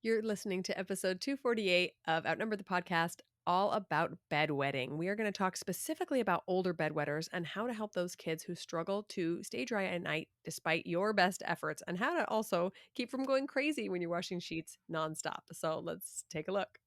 You're listening to episode 248 of Outnumbered the Podcast, all about bedwetting. We are going to talk specifically about older bedwetters and how to help those kids who struggle to stay dry at night despite your best efforts, and how to also keep from going crazy when you're washing sheets nonstop. So let's take a look.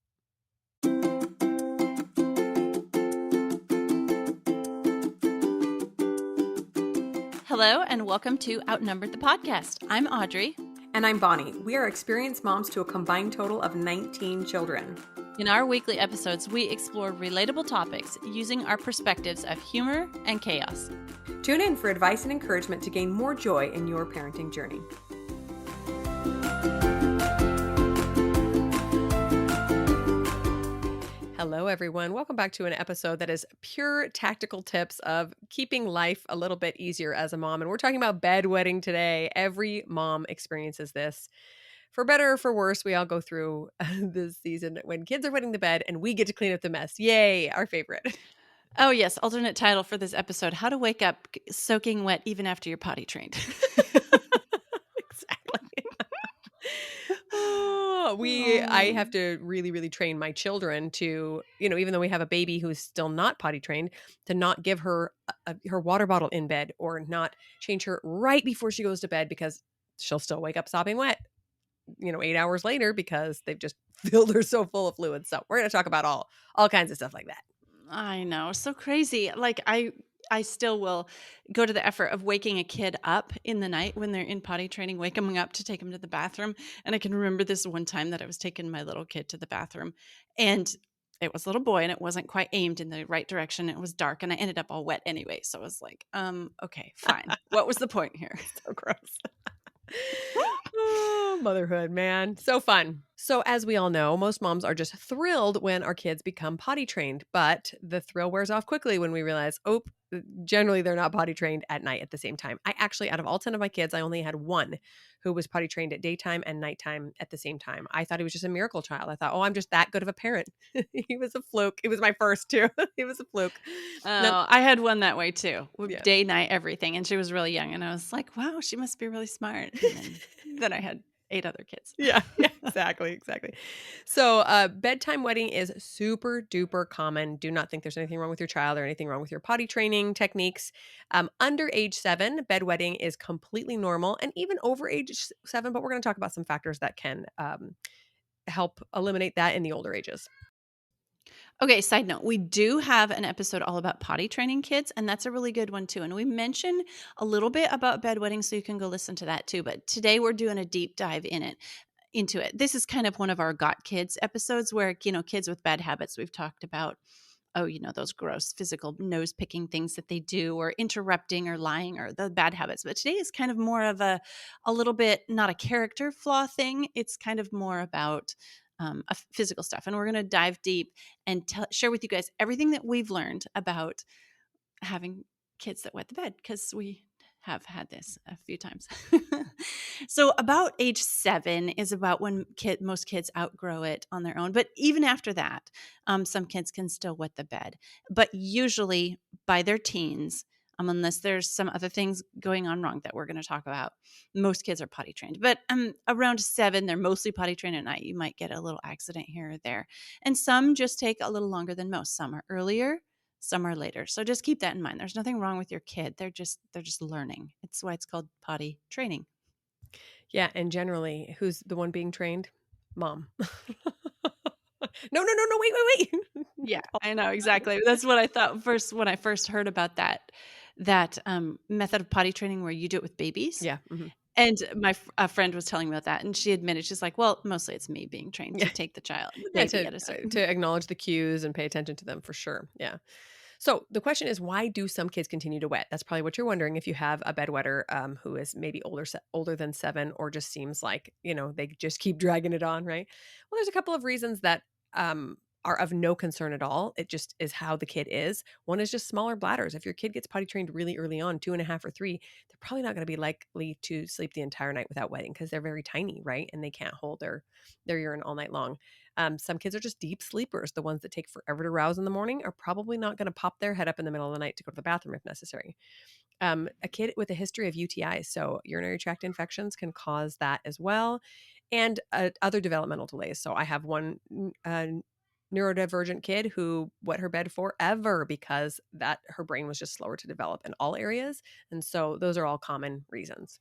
Hello, and welcome to Outnumbered the Podcast. I'm Audrey. And I'm Bonnie. We are experienced moms to a combined total of 19 children. In our weekly episodes, we explore relatable topics using our perspectives of humor and chaos. Tune in for advice and encouragement to gain more joy in your parenting journey. Hello, everyone. Welcome back to an episode that is pure tactical tips of keeping life a little bit easier as a mom. And we're talking about bedwetting today. Every mom experiences this. For better or for worse, we all go through this season when kids are wetting the bed and we get to clean up the mess. Yay, our favorite. Oh, yes. Alternate title for this episode, How to Wake Up Soaking Wet Even After You're Potty Trained. Exactly. I have to really train my children to, even though we have a baby who's still not potty trained, to not give her her water bottle in bed or not change her right before she goes to bed, because she'll still wake up sopping wet, 8 hours later, because they've just filled her so full of fluids. So we're going to talk about all kinds of stuff like that. I know. So crazy. Like I still will go to the effort of waking a kid up in the night when they're in potty training, wake them up to take them to the bathroom. And I can remember this one time that I was taking my little kid to the bathroom, and it was a little boy and it wasn't quite aimed in the right direction. It was dark and I ended up all wet anyway. So I was like, okay, fine. What was the point here? So gross. Oh, motherhood, man. So fun. So as we all know, most moms are just thrilled when our kids become potty trained, but the thrill wears off quickly when we realize, generally they're not potty trained at night at the same time. I actually, out of all 10 of my kids, I only had one who was potty trained at daytime and nighttime at the same time. I thought he was just a miracle child. I thought, I'm just that good of a parent. He was a fluke. It was my first too. He was a fluke. Oh, I had one that way too. Yeah. Day, night, everything. And she was really young. And I was like, wow, she must be really smart. And then I had 8 other kids. Yeah, exactly. So bedtime wetting is super duper common. Do not think there's anything wrong with your child or anything wrong with your potty training techniques. Under age 7, bedwetting is completely normal, and even over age 7, but we're going to talk about some factors that can help eliminate that in the older ages. Okay, side note, we do have an episode all about potty training kids, and that's a really good one too. And we mentioned a little bit about bedwetting, so you can go listen to that too. But today we're doing a deep dive into it. This is kind of one of our Got Kids episodes where, kids with bad habits, we've talked about, those gross physical nose picking things that they do, or interrupting or lying, or the bad habits. But today is kind of more of a little bit, not a character flaw thing. It's kind of more about physical stuff. And we're going to dive deep and share with you guys everything that we've learned about having kids that wet the bed, because we have had this a few times. So about age 7 is about when most kids outgrow it on their own. But even after that, some kids can still wet the bed. But usually by their teens, unless there's some other things going on wrong that we're going to talk about, most kids are potty trained. But around 7, they're mostly potty trained at night. You might get a little accident here or there. And some just take a little longer than most. Some are earlier, some are later. So just keep that in mind. There's nothing wrong with your kid. They're just learning. It's why it's called potty training. Yeah, and generally, who's the one being trained? Mom. No, wait. Yeah, I know, exactly. That's what I thought first when I first heard about that method of potty training where you do it with babies. Yeah. Mm-hmm. And my friend was telling me about that, and she admitted, she's like, well, mostly it's me being trained to take the child, the baby at a certain to acknowledge the cues and pay attention to them, for sure. Yeah. So the question is, why do some kids continue to wet? That's probably what you're wondering if you have a bedwetter who is maybe older than 7, or just seems like, they just keep dragging it on, right? Well, there's a couple of reasons that are of no concern at all. It just is how the kid is. One is just smaller bladders. If your kid gets potty trained really early on, 2.5 or 3, they're probably not going to be likely to sleep the entire night without wetting, because they're very tiny, right? And they can't hold their urine all night long. Some kids are just deep sleepers. The ones that take forever to rouse in the morning are probably not going to pop their head up in the middle of the night to go to the bathroom if necessary. A kid with a history of UTIs, so urinary tract infections, can cause that as well. and other developmental delays. So I have one neurodivergent kid who wet her bed forever because that her brain was just slower to develop in all areas. And so those are all common reasons.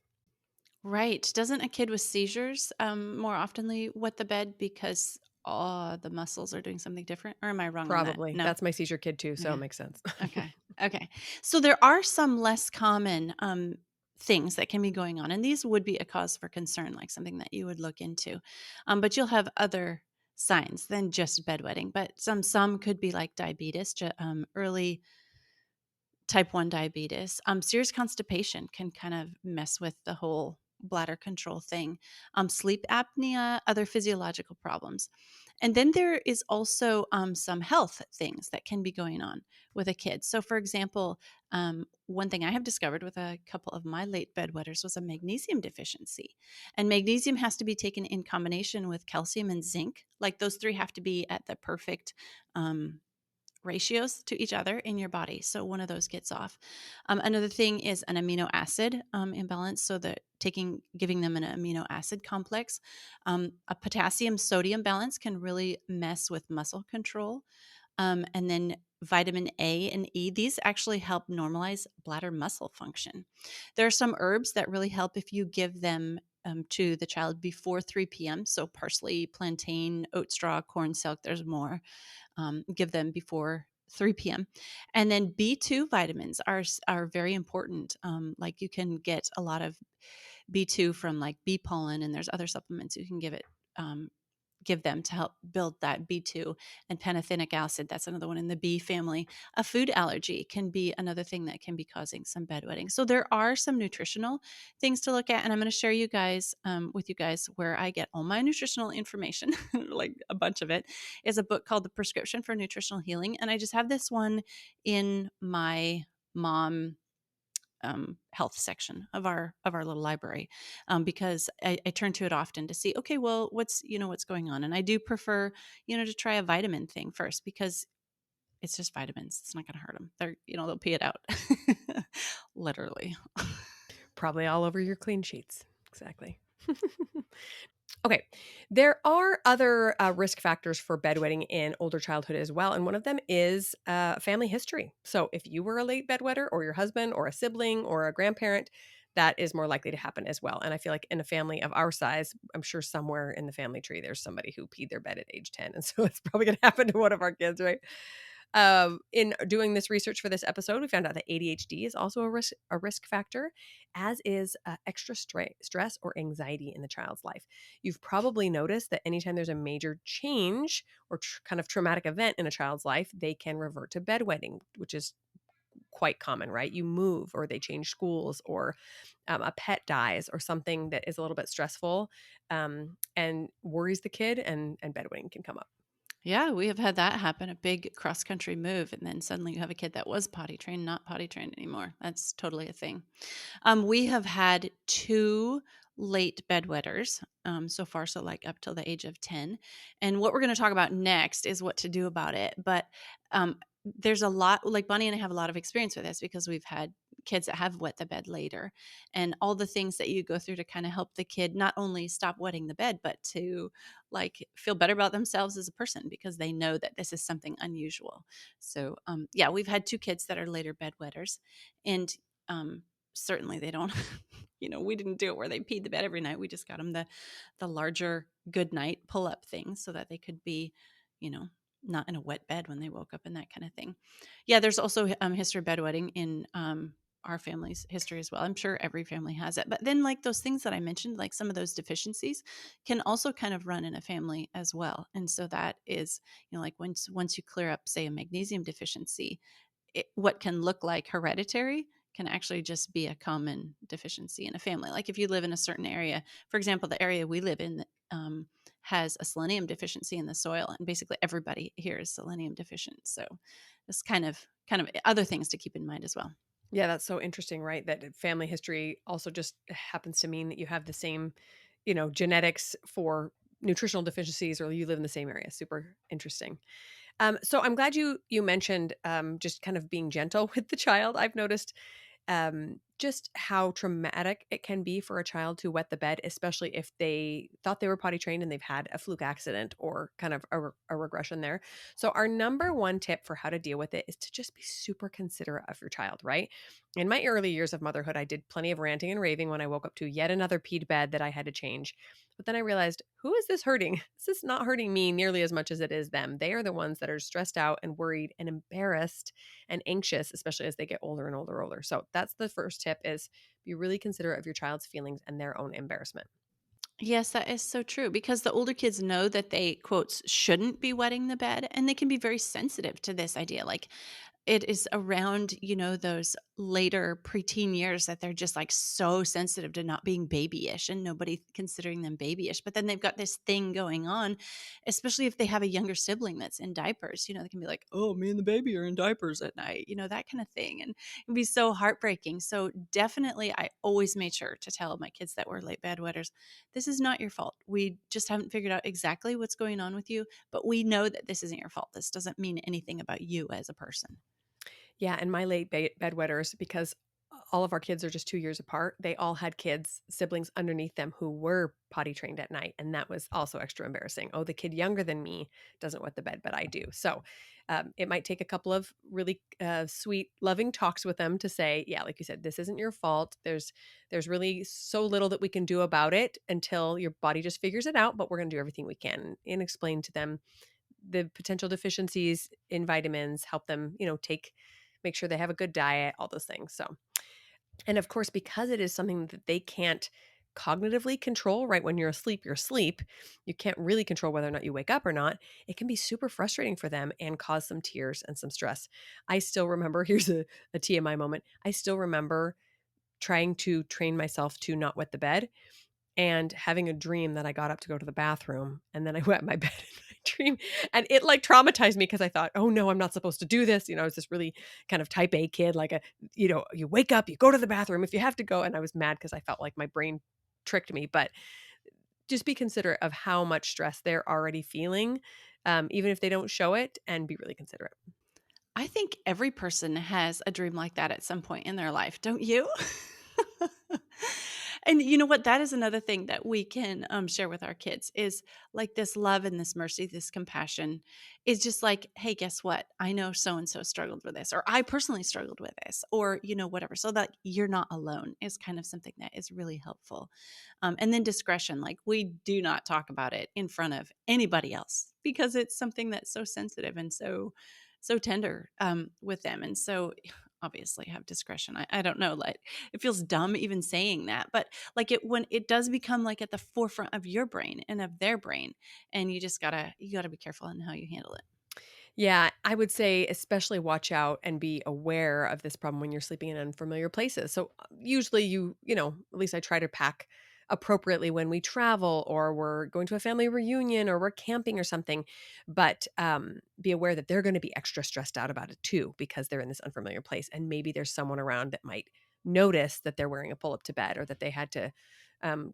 Right. Doesn't a kid with seizures more oftenly wet the bed because the muscles are doing something different? Or am I wrong on that? Probably. No. That's my seizure kid too, so it Okay. makes sense. Okay. Okay. So there are some less common things that can be going on, and these would be a cause for concern, like something that you would look into. But you'll have other signs than just bedwetting. But some could be like diabetes, early type 1 diabetes. Serious constipation can kind of mess with the whole bladder control thing. Sleep apnea, other physiological problems. And then there is also some health things that can be going on with a kid. So, for example, one thing I have discovered with a couple of my late bedwetters was a magnesium deficiency. And magnesium has to be taken in combination with calcium and zinc. Like those three have to be at the perfect ratios to each other in your body. So one of those gets off. Another thing is an amino acid imbalance. So that giving them an amino acid complex. A potassium sodium balance can really mess with muscle control. And then vitamin A and E, these actually help normalize bladder muscle function. There are some herbs that really help if you give them to the child before 3 p.m. So parsley, plantain, oat straw, corn silk, there's more. Give them before 3 p.m. And then B2 vitamins are very important. Like you can get a lot of B2 from like bee pollen, and there's other supplements you can um, give them to help build that B2 and pantothenic acid. That's another one in the B family. A food allergy can be another thing that can be causing some bedwetting. So there are some nutritional things to look at, and I'm going to share with you guys where I get all my nutritional information, like a bunch of it, is a book called The Prescription for Nutritional Healing, and I just have this one in my mom health section of our little library because I turn to it often to see, okay, well, what's going on, and I do prefer to try a vitamin thing first because it's just vitamins. It's not going to hurt them. They'll pee it out, literally. Probably all over your clean sheets. Exactly. Okay. There are other risk factors for bedwetting in older childhood as well. And one of them is family history. So if you were a late bedwetter, or your husband or a sibling or a grandparent, that is more likely to happen as well. And I feel like in a family of our size, I'm sure somewhere in the family tree, there's somebody who peed their bed at age 10. And so it's probably going to happen to one of our kids, right? In doing this research for this episode, we found out that ADHD is also a risk factor, as is extra stress or anxiety in the child's life. You've probably noticed that anytime there's a major change or kind of traumatic event in a child's life, they can revert to bedwetting, which is quite common, right? You move, or they change schools, or a pet dies, or something that is a little bit stressful and worries the kid, and bedwetting can come up. Yeah, we have had that happen, a big cross country move, and then suddenly you have a kid that was potty trained, not potty trained anymore. That's totally a thing. We have had two late bedwetters so far, so like up till the age of 10. And what we're going to talk about next is what to do about it. But there's a lot, like Bonnie and I have a lot of experience with this because we've had kids that have wet the bed later, and all the things that you go through to kind of help the kid not only stop wetting the bed, but to like feel better about themselves as a person because they know that this is something unusual. So yeah, we've had two kids that are later bedwetters, and certainly they don't we didn't do it where they peed the bed every night. We just got them the larger good night pull up things so that they could be you know not in a wet bed when they woke up and that kind of thing. Yeah, there's also history of bedwetting in our family's history as well. I'm sure every family has it, but then like those things that I mentioned, like some of those deficiencies can also kind of run in a family as well. And so that is like once you clear up, say, a magnesium deficiency, what can look like hereditary can actually just be a common deficiency in a family. Like if you live in a certain area, for example, the area we live in has a selenium deficiency in the soil, and basically everybody here is selenium deficient. So it's kind of other things to keep in mind as well. Yeah, that's so interesting, right? That family history also just happens to mean that you have the same, genetics for nutritional deficiencies, or you live in the same area. Super interesting. So I'm glad you mentioned just kind of being gentle with the child. I've noticed just how traumatic it can be for a child to wet the bed, especially if they thought they were potty trained and they've had a fluke accident or kind of a regression there. So, our number one tip for how to deal with it is to just be super considerate of your child, right? In my early years of motherhood, I did plenty of ranting and raving when I woke up to yet another peed bed that I had to change. But then I realized, who is this hurting? This is not hurting me nearly as much as it is them. They are the ones that are stressed out and worried and embarrassed and anxious, especially as they get older and older. So that's the first tip is be really considerate of your child's feelings and their own embarrassment. Yes, that is so true because the older kids know that they, quotes, shouldn't be wetting the bed. And they can be very sensitive to this idea. Like, it is around, those later preteen years that they're just like so sensitive to not being babyish and nobody considering them babyish. But then they've got this thing going on, especially if they have a younger sibling that's in diapers. They can be like, oh, me and the baby are in diapers at night, that kind of thing. And it can be so heartbreaking. So definitely, I always made sure to tell my kids that were late bedwetters, this is not your fault. We just haven't figured out exactly what's going on with you, but we know that this isn't your fault. This doesn't mean anything about you as a person. Yeah, and my late bedwetters, because all of our kids are just 2 years apart, they all had kids, siblings underneath them who were potty trained at night. And that was also extra embarrassing. Oh, the kid younger than me doesn't wet the bed, but I do. So it might take a couple of really sweet, loving talks with them to say, yeah, like you said, this isn't your fault. There's really so little that we can do about it until your body just figures it out, but we're going to do everything we can and explain to them the potential deficiencies in vitamins, help them, make sure they have a good diet, all those things. So, and of course, because it is something that they can't cognitively control, right? When you're asleep, you're asleep. You can't really control whether or not you wake up or not. It can be super frustrating for them and cause some tears and some stress. I still remember, here's a TMI moment. I still remember trying to train myself to not wet the bed and having a dream that I got up to go to the bathroom and then I wet my bed in my dream and it like traumatized me because I thought, oh no, I'm not supposed to do this. I was this really kind of type A kid, like you wake up, you go to the bathroom if you have to go. And I was mad because I felt like my brain tricked me. But just be considerate of how much stress they're already feeling, even if they don't show it, and be really considerate. I think every person has a dream like that at some point in their life, don't you? And you know what? That is another thing that we can share with our kids is like this love and this mercy, this compassion is just like, hey, guess what? I know so and so struggled with this, or I personally struggled with this, or, whatever. So that you're not alone is kind of something that is really helpful. And then discretion, like we do not talk about it in front of anybody else because it's something that's so sensitive and so tender with them. And so obviously have discretion. I don't know, like it feels dumb even saying that, but like when it does become like at the forefront of your brain and of their brain, and you gotta be careful in how you handle it. Yeah, I would say especially watch out and be aware of this problem when you're sleeping in unfamiliar places. So usually at least I try to pack appropriately when we travel or we're going to a family reunion or we're camping or something. But be aware that they're going to be extra stressed out about it too because they're in this unfamiliar place. And maybe there's someone around that might notice that they're wearing a pull up to bed or that they had to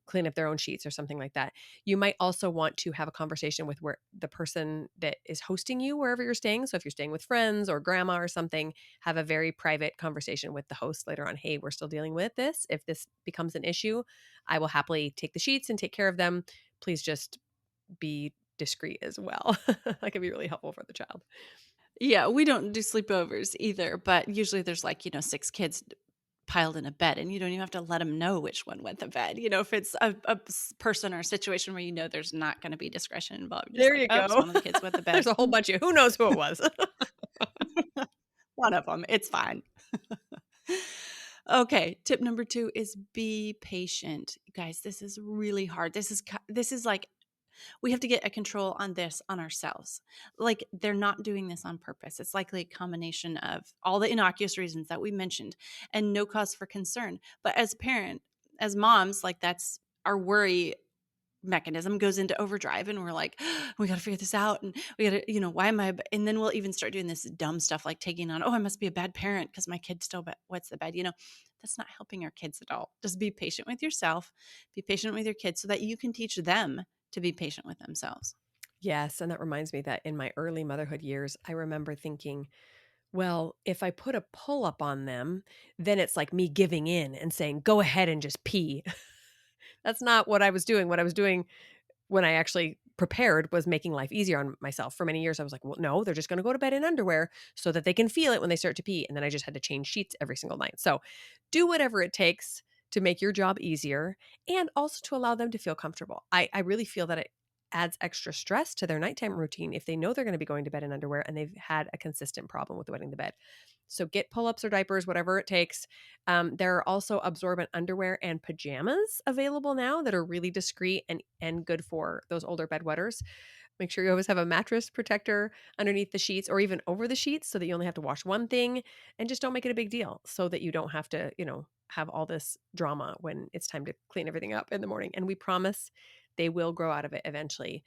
clean up their own sheets or something like that. You might also want to have a conversation with where the person that is hosting you wherever you're staying. So if you're staying with friends or grandma or something, have a very private conversation with the host later on. Hey, we're still dealing with this. If this becomes an issue, I will happily take the sheets and take care of them. Please just be discreet as well. That can be really helpful for the child. Yeah, we don't do sleepovers either, but usually there's like, six kids piled in a bed and you don't even have to let them know which one went to bed. If it's a person or a situation where there's not going to be discretion involved, you're just There like, you oh, it's go. one of the kids went to bed. There's a whole bunch of who knows who it was. One of them. It's fine. Okay, tip number 2 is be patient. You guys, this is really hard. This is like we have to get a control on this on ourselves. Like they're not doing this on purpose. It's likely a combination of all the innocuous reasons that we mentioned and no cause for concern. But as a parent, as moms, like that's our worry mechanism goes into overdrive and we're like, we got to figure this out and we got to, why am I and then we'll even start doing this dumb stuff like taking on, oh, I must be a bad parent because my kid still wets the bed. That's not helping our kids at all. Just be patient with yourself, be patient with your kids so that you can teach them to be patient with themselves. Yes. And that reminds me that in my early motherhood years, I remember thinking, Well, if I put a pull up on them, then it's like me giving in and saying, go ahead and just pee. That's not what I was doing. What I was doing when I actually prepared was making life easier on myself. For many years, I was like, well, no, they're just going to go to bed in underwear so that they can feel it when they start to pee. And then I just had to change sheets every single night. So do whatever it takes to make your job easier and also to allow them to feel comfortable. I really feel that it adds extra stress to their nighttime routine if they know they're going to be going to bed in underwear and they've had a consistent problem with wetting the bed. So get pull-ups or diapers, whatever it takes. There are also absorbent underwear and pajamas available now that are really discreet and good for those older bedwetters. Make sure you always have a mattress protector underneath the sheets or even over the sheets so that you only have to wash one thing, and just don't make it a big deal so that you don't have to, have all this drama when it's time to clean everything up in the morning. And we promise they will grow out of it eventually.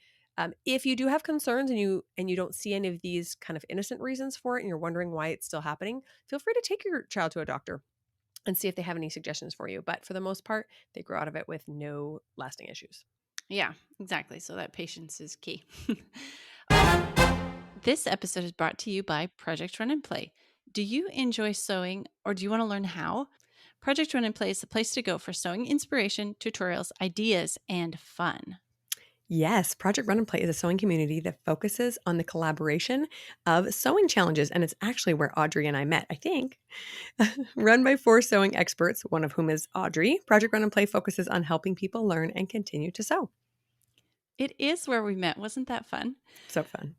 If you do have concerns and you don't see any of these kind of innocent reasons for it and you're wondering why it's still happening, feel free to take your child to a doctor and see if they have any suggestions for you. But for the most part, they grow out of it with no lasting issues. Yeah, exactly. So that patience is key. This episode is brought to you by Project Run and Play. Do you enjoy sewing or do you want to learn how? Project Run and Play is the place to go for sewing inspiration, tutorials, ideas, and fun. Yes, Project Run and Play is a sewing community that focuses on the collaboration of sewing challenges. And it's actually where Audrey and I met, I think. Run by 4 sewing experts, one of whom is Audrey, Project Run and Play focuses on helping people learn and continue to sew. It is where we met. Wasn't that fun? So fun.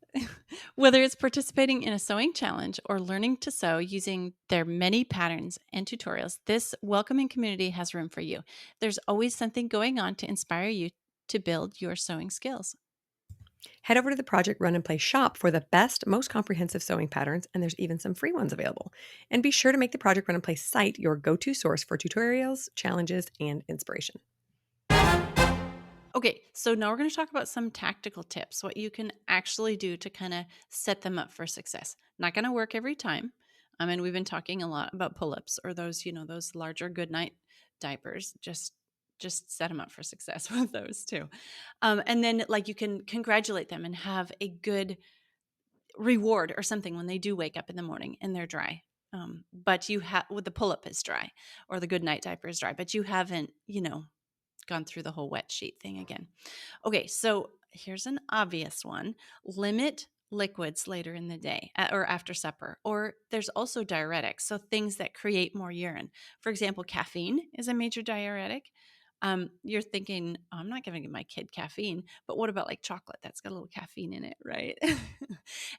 Whether it's participating in a sewing challenge or learning to sew using their many patterns and tutorials, this welcoming community has room for you. There's always something going on to inspire you to build your sewing skills. Head over to the Project Run and Play shop for the best, most comprehensive sewing patterns, and there's even some free ones available. And be sure to make the Project Run and Play site your go-to source for tutorials, challenges, and inspiration. Okay, so now we're going to talk about some tactical tips, what you can actually do to kind of set them up for success. Not going to work every time. I mean, we've been talking a lot about pull-ups or those, those larger goodnight diapers. Just set them up for success with those too. And then like you can congratulate them and have a good reward or something when they do wake up in the morning and they're dry. But you have, with the pull-up is dry or the good night diaper is dry, but you haven't, gone through the whole wet sheet thing again. Okay, so here's an obvious one. Limit liquids later in the day or after supper. Or there's also diuretics, so things that create more urine. For example, caffeine is a major diuretic. You're thinking, oh, I'm not going to give my kid caffeine, but what about like chocolate? That's got a little caffeine in it, right?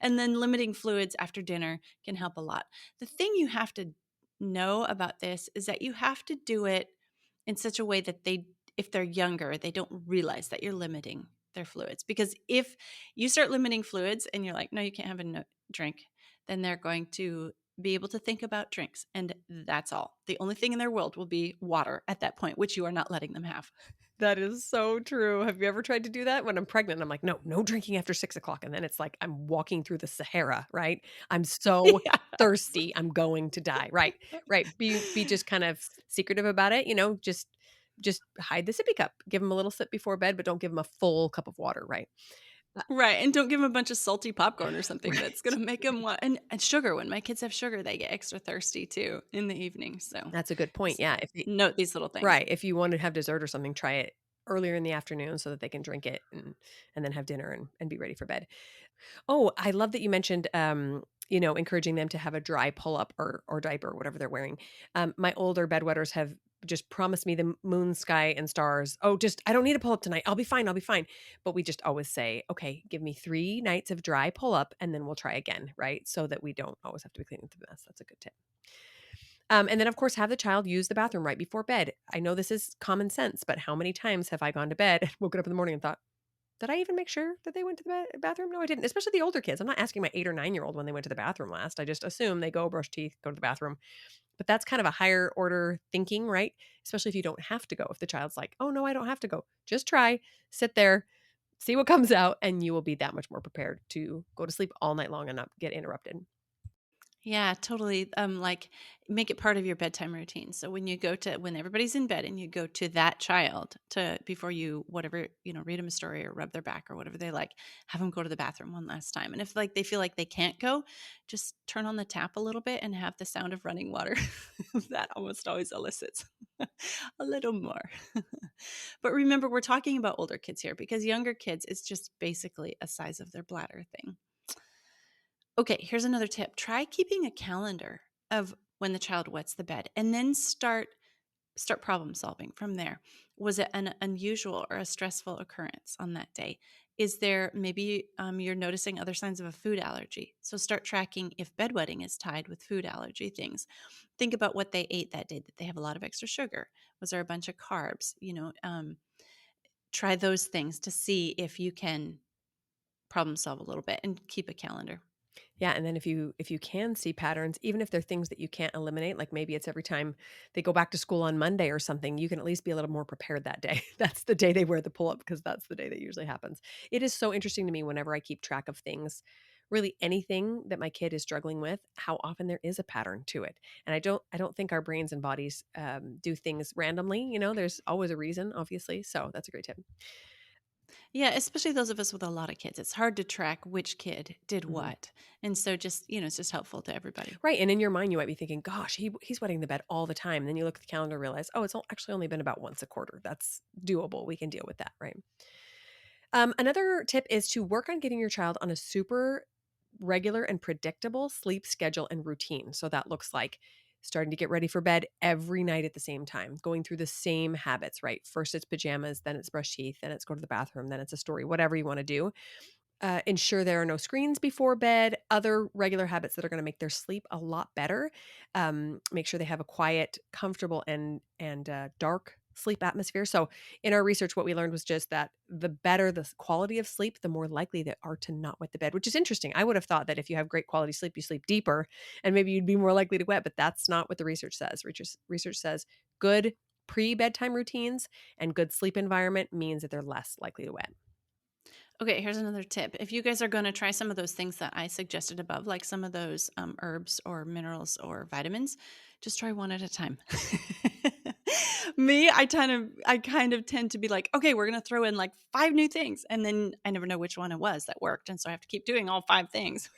And then limiting fluids after dinner can help a lot. The thing you have to know about this is that you have to do it in such a way that if they're younger, they don't realize that you're limiting their fluids. Because if you start limiting fluids and you're like, no, you can't have a drink, then they're going to be able to think about drinks. And that's all. The only thing in their world will be water at that point, which you are not letting them have. That is so true. Have you ever tried to do that? When I'm pregnant, I'm like, no drinking after 6 o'clock. And then it's like I'm walking through the Sahara, right? I'm so Yeah. thirsty. I'm going to die. Right. Right. Be just kind of secretive about it, just hide the sippy cup. Give them a little sip before bed, but don't give them a full cup of water, right? Right. And don't give them a bunch of salty popcorn or something that's Right. going to make them want. And sugar. When my kids have sugar, they get extra thirsty too in the evening. So That's a good point. just Yeah. If they, note these little things. right. If you want to have dessert or something, try it earlier in the afternoon so that they can drink it and then have dinner and be ready for bed. Oh, I love that you mentioned, encouraging them to have a dry pull-up or diaper or whatever they're wearing. My older bedwetters have just promised me the moon, sky, and stars. Oh, just I don't need a pull-up tonight. I'll be fine. I'll be fine. But we just always say, okay, give me 3 nights of dry pull-up and then we'll try again, right? So that we don't always have to be cleaning the mess. That's a good tip. And then, of course, have the child use the bathroom right before bed. I know this is common sense, but how many times have I gone to bed and woken up in the morning and thought, did I even make sure that they went to the bathroom? No, I didn't. Especially the older kids. I'm not asking my 8 or 9-year-old when they went to the bathroom last. I just assume they go brush teeth, go to the bathroom. But that's kind of a higher order thinking, right? Especially if you don't have to go. If the child's like, oh, no, I don't have to go. Just try, sit there, see what comes out, and you will be that much more prepared to go to sleep all night long and not get interrupted. Yeah, totally. Like make it part of your bedtime routine. So when everybody's in bed and you go to that child to before you whatever, read them a story or rub their back or whatever they like, have them go to the bathroom one last time. And if like they feel like they can't go, just turn on the tap a little bit and have the sound of running water. That almost always elicits a little more. But remember, we're talking about older kids here because younger kids, it's just basically a size of their bladder thing. Okay, here's another tip. Try keeping a calendar of when the child wets the bed and then start problem solving from there. Was it an unusual or a stressful occurrence on that day? Is there maybe you're noticing other signs of a food allergy? So start tracking if bedwetting is tied with food allergy things. Think about what they ate that day. Did they have a lot of extra sugar? Was there a bunch of carbs? Try those things to see if you can problem solve a little bit and keep a calendar. Yeah, and then if you can see patterns, even if they're things that you can't eliminate, like maybe it's every time they go back to school on Monday or something, you can at least be a little more prepared that day. That's the day they wear the pull-up because that's the day that usually happens. It is so interesting to me whenever I keep track of things, really anything that my kid is struggling with, how often there is a pattern to it. And I don't think our brains and bodies do things randomly. There's always a reason, obviously. So that's a great tip. Yeah, especially those of us with a lot of kids. It's hard to track which kid did Mhm. what. And so just, it's just helpful to everybody. Right, and in your mind, you might be thinking, "Gosh, he's wetting the bed all the time." And then you look at the calendar, and realize, "Oh, it's actually only been about once a quarter. That's doable. We can deal with that." Right. Another tip is to work on getting your child on a super regular and predictable sleep schedule and routine. So that looks like starting to get ready for bed every night at the same time, going through the same habits. Right. First it's pajamas, then it's brush teeth, then it's go to the bathroom, then it's a story. Whatever you want to do, ensure there are no screens before bed, other regular habits that are going to make their sleep a lot better. Make sure they have a quiet, comfortable, and dark sleep atmosphere. So, in our research, what we learned was just that the better the quality of sleep, the more likely they are to not wet the bed, which is interesting. I would have thought that if you have great quality sleep, you sleep deeper, and maybe you'd be more likely to wet. But that's not what the research says. Research says good pre-bedtime routines and good sleep environment means that they're less likely to wet. Okay, here's another tip. If you guys are going to try some of those things that I suggested above, like some of those herbs or minerals or vitamins, just try one at a time. Me, I kind of tend to be like, okay, we're going to throw in like 5 new things. And then I never know which one it was that worked. And so I have to keep doing all 5 things.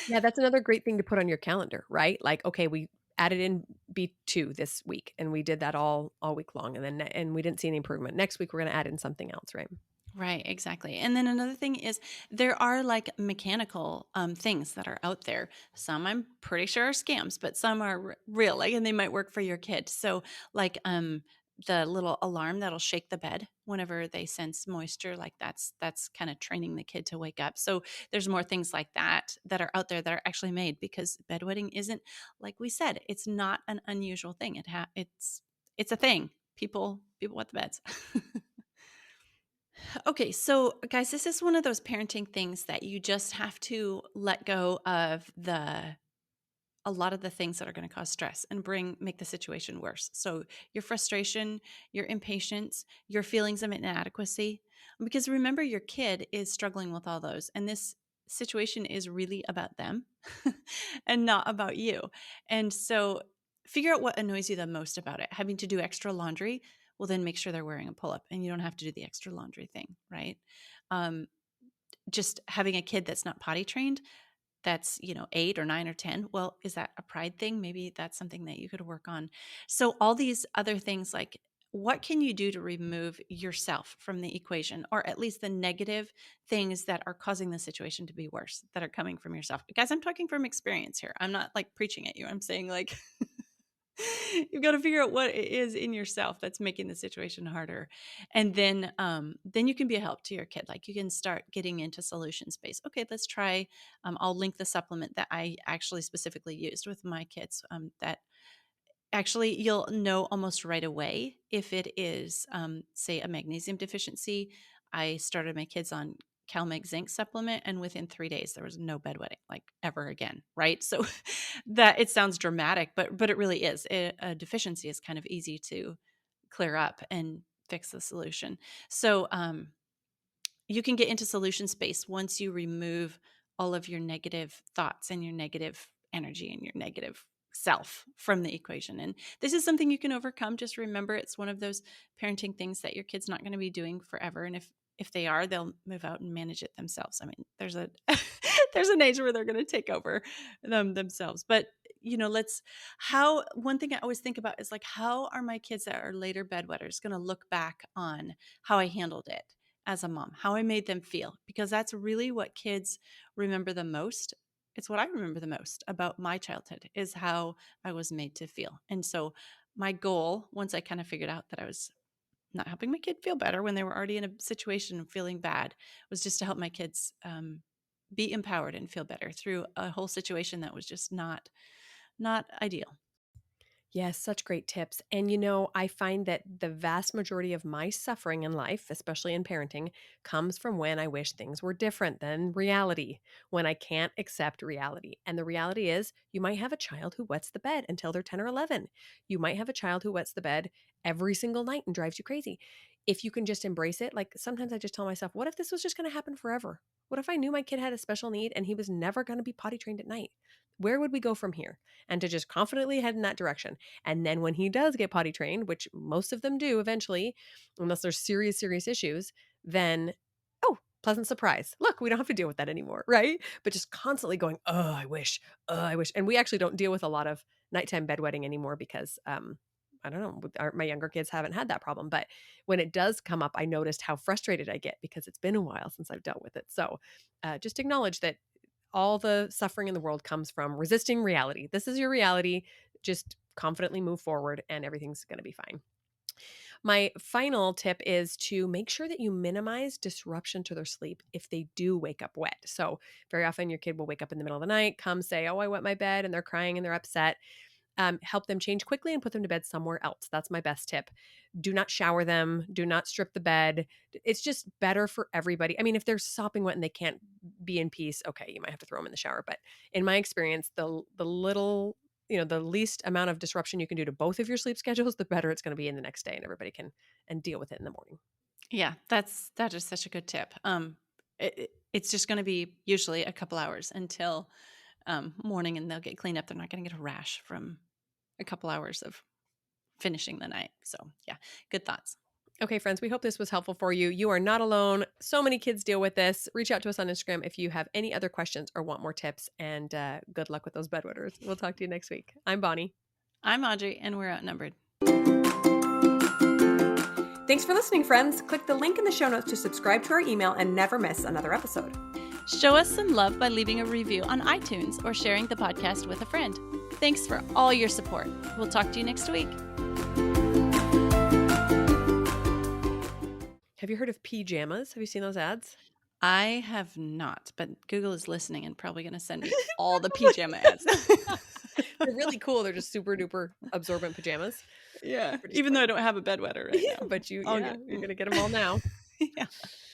Yeah, that's another great thing to put on your calendar, right? Like, okay, we added in B2 this week and we did that all week long and we didn't see any improvement. Next week we're going to add in something else, right? Right, exactly. And then another thing is there are like mechanical things that are out there. Some I'm pretty sure are scams, but some are real, like, and they might work for your kid. So, like, the little alarm that'll shake the bed whenever they sense moisture, like that's kind of training the kid to wake up. So there's more things like that that are out there that are actually made because bedwetting isn't, like we said, it's not an unusual thing. It's a thing. People wet the beds. Okay, so guys, this is one of those parenting things that you just have to let go of the a lot of the things that are going to cause stress and make the situation worse. So your frustration, your impatience, your feelings of inadequacy, because remember your kid is struggling with all those and this situation is really about them and not about you. And so figure out what annoys you the most about it. Having to do extra laundry, well then make sure they're wearing a pull-up and you don't have to do the extra laundry thing, right? Um, just having a kid that's not potty trained, that's 8 or 9 or 10, well, is that a pride thing? Maybe that's something that you could work on. So all these other things, like what can you do to remove yourself from the equation, or at least the negative things that are causing the situation to be worse that are coming from yourself? Guys, I'm talking from experience here. I'm not like preaching at you. I'm saying like you've got to figure out what it is in yourself that's making the situation harder. And then you can be a help to your kid. Like you can start getting into solution space. Okay, let's try. I'll link the supplement that I actually specifically used with my kids. That actually you'll know almost right away if it is, say, a magnesium deficiency. I started my kids on CalMag zinc supplement, and within 3 days there was no bedwetting like ever again. Right, so that it sounds dramatic, but it really is. A deficiency is kind of easy to clear up and fix the solution. So you can get into solution space once you remove all of your negative thoughts and your negative energy and your negative self from the equation. And this is something you can overcome. Just remember, it's one of those parenting things that your kid's not going to be doing forever. And if they are, they'll move out and manage it themselves. I mean, there's a there's an age where they're going to take over themselves. But one thing I always think about is like, how are my kids that are later bedwetters going to look back on how I handled it as a mom, how I made them feel? Because that's really what kids remember the most. It's what I remember the most about my childhood, is how I was made to feel. And so my goal, once I kind of figured out that I was not helping my kid feel better when they were already in a situation of feeling bad, was just to help my kids be empowered and feel better through a whole situation that was just not ideal. Yes, such great tips. And I find that the vast majority of my suffering in life, especially in parenting, comes from when I wish things were different than reality, when I can't accept reality. And the reality is, you might have a child who wets the bed until they're 10 or 11. You might have a child who wets the bed every single night and drives you crazy. If you can just embrace it, like sometimes I just tell myself, what if this was just going to happen forever? What if I knew my kid had a special need and he was never going to be potty trained at night? Where would we go from here? And to just confidently head in that direction. And then when he does get potty trained, which most of them do eventually, unless there's serious, serious issues, then, oh, pleasant surprise. Look, we don't have to deal with that anymore, right? But just constantly going, oh, I wish, oh, I wish. And we actually don't deal with a lot of nighttime bedwetting anymore because, I don't know, my younger kids haven't had that problem. But when it does come up, I noticed how frustrated I get because it's been a while since I've dealt with it. So just acknowledge that all the suffering in the world comes from resisting reality. This is your reality. Just confidently move forward and everything's going to be fine. My final tip is to make sure that you minimize disruption to their sleep if they do wake up wet. So very often your kid will wake up in the middle of the night, come say, oh, I wet my bed, and they're crying and they're upset. Help them change quickly and put them to bed somewhere else. That's my best tip. Do not shower them. Do not strip the bed. It's just better for everybody. I mean, if they're sopping wet and they can't be in peace, okay, you might have to throw them in the shower. But in my experience, the least amount of disruption you can do to both of your sleep schedules, the better it's going to be in the next day, and everybody can and deal with it in the morning. Yeah, that is such a good tip. It's just going to be usually a couple hours until morning, and they'll get cleaned up. They're not going to get a rash from a couple hours of finishing the night. So yeah, good thoughts. Okay, friends, we hope this was helpful for you. You are not alone. So many kids deal with this. Reach out to us on Instagram if you have any other questions or want more tips, and good luck with those bedwetters. We'll talk to you next week. I'm Bonnie. I'm Audrey, and we're Outnumbered. Thanks for listening, friends. Click the link in the show notes to subscribe to our email and never miss another episode. Show us some love by leaving a review on iTunes or sharing the podcast with a friend. Thanks for all your support. We'll talk to you next week. Have you heard of pajamas? Have you seen those ads? I have not, but Google is listening and probably going to send me all the pajama ads. They're really cool. They're just super duper absorbent pajamas. Yeah. Even though I don't have a bedwetter right now. But you're going to get them all now. Yeah.